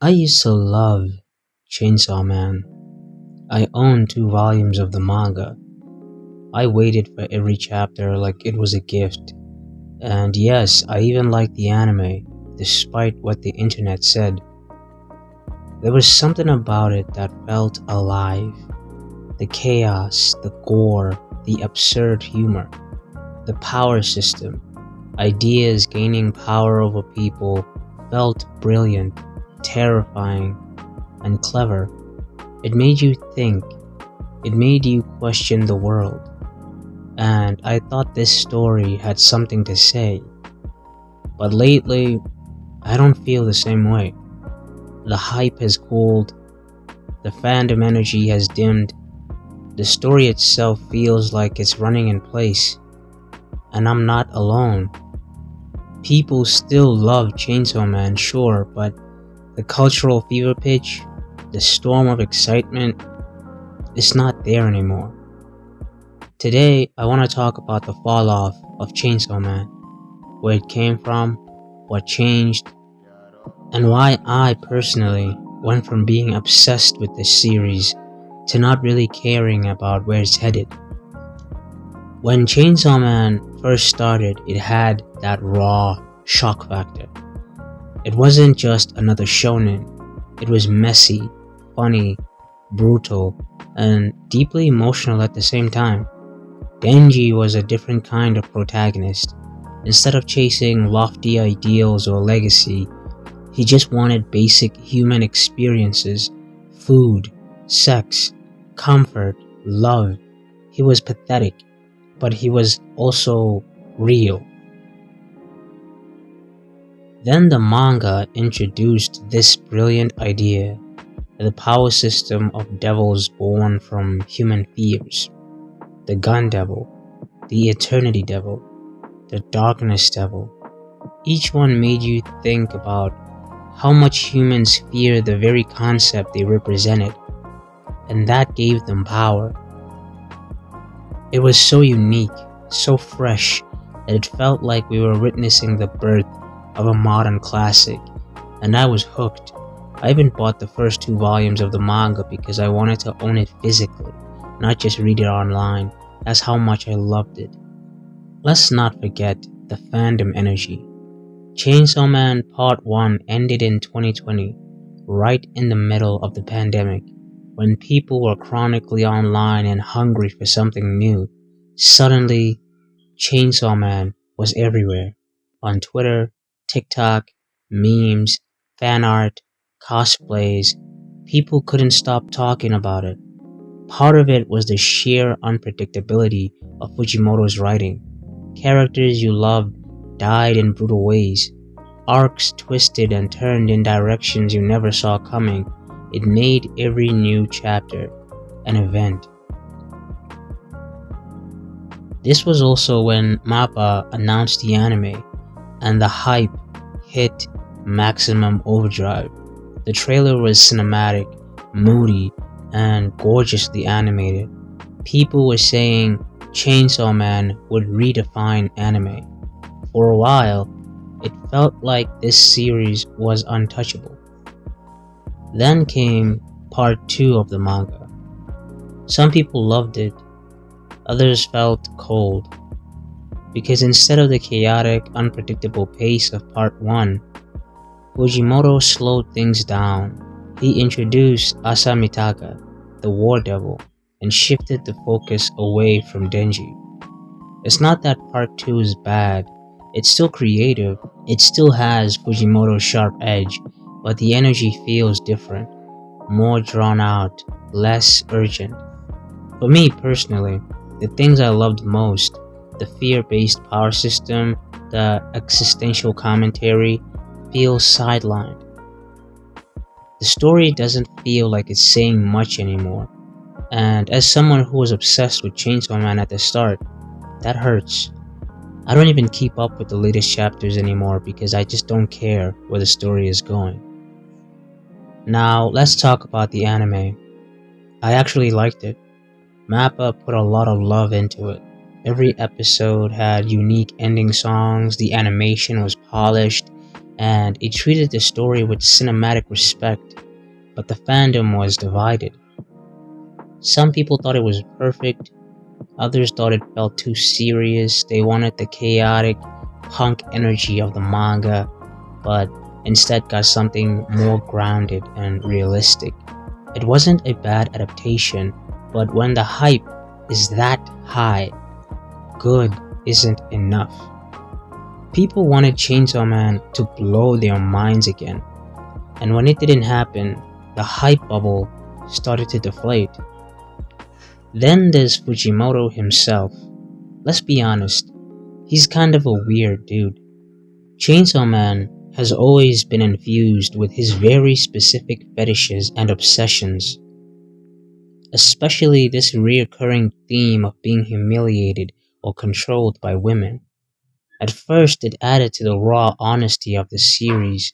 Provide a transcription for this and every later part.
I used to love Chainsaw Man. I own 2 volumes of the manga. I waited for every chapter like it was a gift. And yes, I even liked the anime, despite what the internet said. There was something about it that felt alive. The chaos, the gore, the absurd humor, the power system, ideas gaining power over people felt brilliant, terrifying, and clever. It made you think, it made you question the world, and I thought this story had something to say. But lately, I don't feel the same way. The hype has cooled, the fandom energy has dimmed, the story itself feels like it's running in place, and I'm not alone. People still love Chainsaw Man, sure, but the cultural fever pitch, the storm of excitement, is not there anymore. Today, I want to talk about the fall off of Chainsaw Man, where it came from, what changed, and why I personally went from being obsessed with this series to not really caring about where it's headed. When Chainsaw Man first started, it had that raw shock factor. It wasn't just another shonen, it was messy, funny, brutal, and deeply emotional at the same time. Denji was a different kind of protagonist. Instead of chasing lofty ideals or legacy, he just wanted basic human experiences: food, sex, comfort, love. He was pathetic, but he was also real. Then the manga introduced this brilliant idea: the power system of devils born from human fears. The Gun Devil, the Eternity Devil, the Darkness Devil. Each one made you think about how much humans fear the very concept they represented, and that gave them power. It was so unique, so fresh, that it felt like we were witnessing the birth of a modern classic, and I was hooked. I even bought the first 2 volumes of the manga because I wanted to own it physically, not just read it online. That's how much I loved it. Let's not forget the fandom energy. Chainsaw Man Part 1 ended in 2020, right in the middle of the pandemic, when people were chronically online and hungry for something new. Suddenly, Chainsaw Man was everywhere. On Twitter, TikTok, memes, fan art, cosplays. People couldn't stop talking about it. Part of it was the sheer unpredictability of Fujimoto's writing. Characters you loved died in brutal ways. Arcs twisted and turned in directions you never saw coming. It made every new chapter an event. This was also when MAPPA announced the anime, and the hype hit maximum overdrive. The trailer was cinematic, moody, and gorgeously animated. People were saying Chainsaw Man would redefine anime. For a while, it felt like this series was untouchable. Then came part 2 of the manga. Some people loved it, others felt cold, because instead of the chaotic, unpredictable pace of part 1, Fujimoto slowed things down. He introduced Asamitaka, the War Devil, and shifted the focus away from Denji. It's not that part 2 is bad, it's still creative, it still has Fujimoto's sharp edge, but the energy feels different, more drawn out, less urgent. For me personally, the things I loved most, the fear-based power system, the existential commentary, feels sidelined. The story doesn't feel like it's saying much anymore, and as someone who was obsessed with Chainsaw Man at the start, that hurts. I don't even keep up with the latest chapters anymore because I just don't care where the story is going. Now, let's talk about the anime. I actually liked it. MAPPA put a lot of love into it. Every episode had unique ending songs, the animation was polished, and it treated the story with cinematic respect, but the fandom was divided. Some people thought it was perfect, others thought it felt too serious. They wanted the chaotic, punk energy of the manga, but instead got something more grounded and realistic. It wasn't a bad adaptation, but when the hype is that high, good isn't enough. People wanted Chainsaw Man to blow their minds again, and when it didn't happen, the hype bubble started to deflate. Then there's Fujimoto himself. Let's be honest, he's kind of a weird dude. Chainsaw Man has always been infused with his very specific fetishes and obsessions, especially this reoccurring theme of being humiliated or controlled by women. At first, it added to the raw honesty of the series.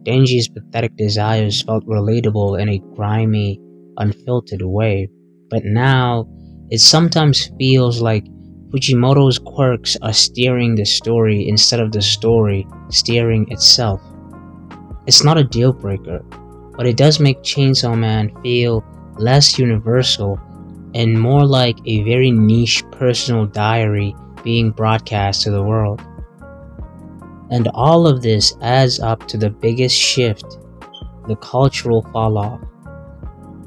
Denji's pathetic desires felt relatable in a grimy, unfiltered way, but now it sometimes feels like Fujimoto's quirks are steering the story instead of the story steering itself. It's not a deal breaker, but it does make Chainsaw Man feel less universal and more like a very niche personal diary being broadcast to the world. And all of this adds up to the biggest shift, the cultural falloff.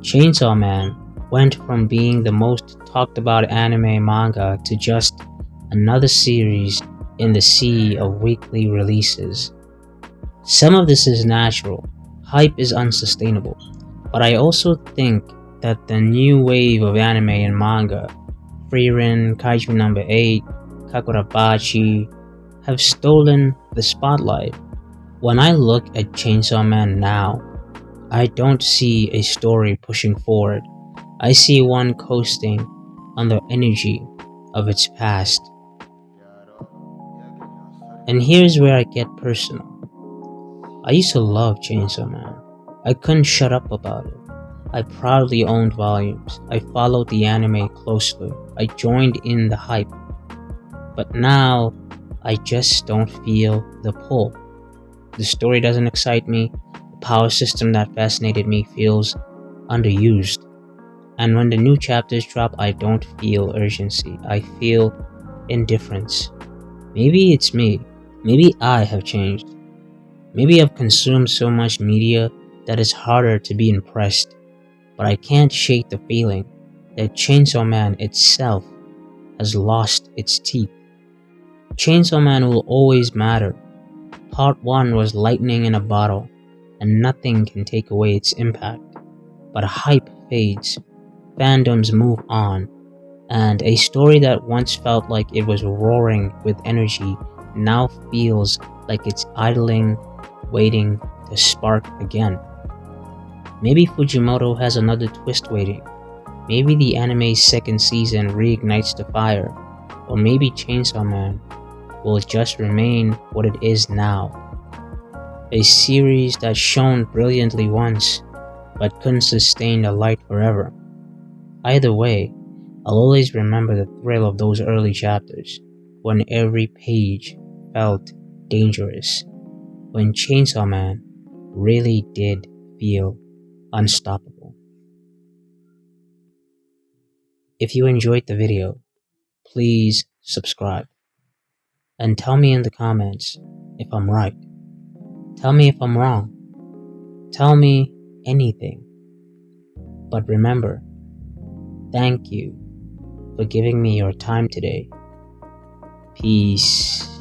Chainsaw Man went from being the most talked about anime manga to just another series in the sea of weekly releases. Some of this is natural, hype is unsustainable, but I also think that the new wave of anime and manga, Frieren, Kaiju Number 8, Kakurabachi, have stolen the spotlight. When I look at Chainsaw Man now, I don't see a story pushing forward. I see one coasting on the energy of its past. And here's where I get personal. I used to love Chainsaw Man. I couldn't shut up about it. I proudly owned volumes. I followed the anime closely. I joined in the hype. But now, I just don't feel the pull. The story doesn't excite me. The power system that fascinated me feels underused. And when the new chapters drop, I don't feel urgency. I feel indifference. Maybe it's me. Maybe I have changed. Maybe I've consumed so much media that it's harder to be impressed. But I can't shake the feeling that Chainsaw Man itself has lost its teeth. Chainsaw Man will always matter. Part 1 was lightning in a bottle, and nothing can take away its impact. But hype fades, fandoms move on, and a story that once felt like it was roaring with energy now feels like it's idling, waiting to spark again. Maybe Fujimoto has another twist waiting. Maybe the anime's second season reignites the fire, or maybe Chainsaw Man will just remain what it is now. A series that shone brilliantly once, but couldn't sustain the light forever. Either way, I'll always remember the thrill of those early chapters, when every page felt dangerous, when Chainsaw Man really did feel unstoppable. If you enjoyed the video, please subscribe. And tell me in the comments if I'm right. Tell me if I'm wrong. Tell me anything. But remember, thank you for giving me your time today. Peace.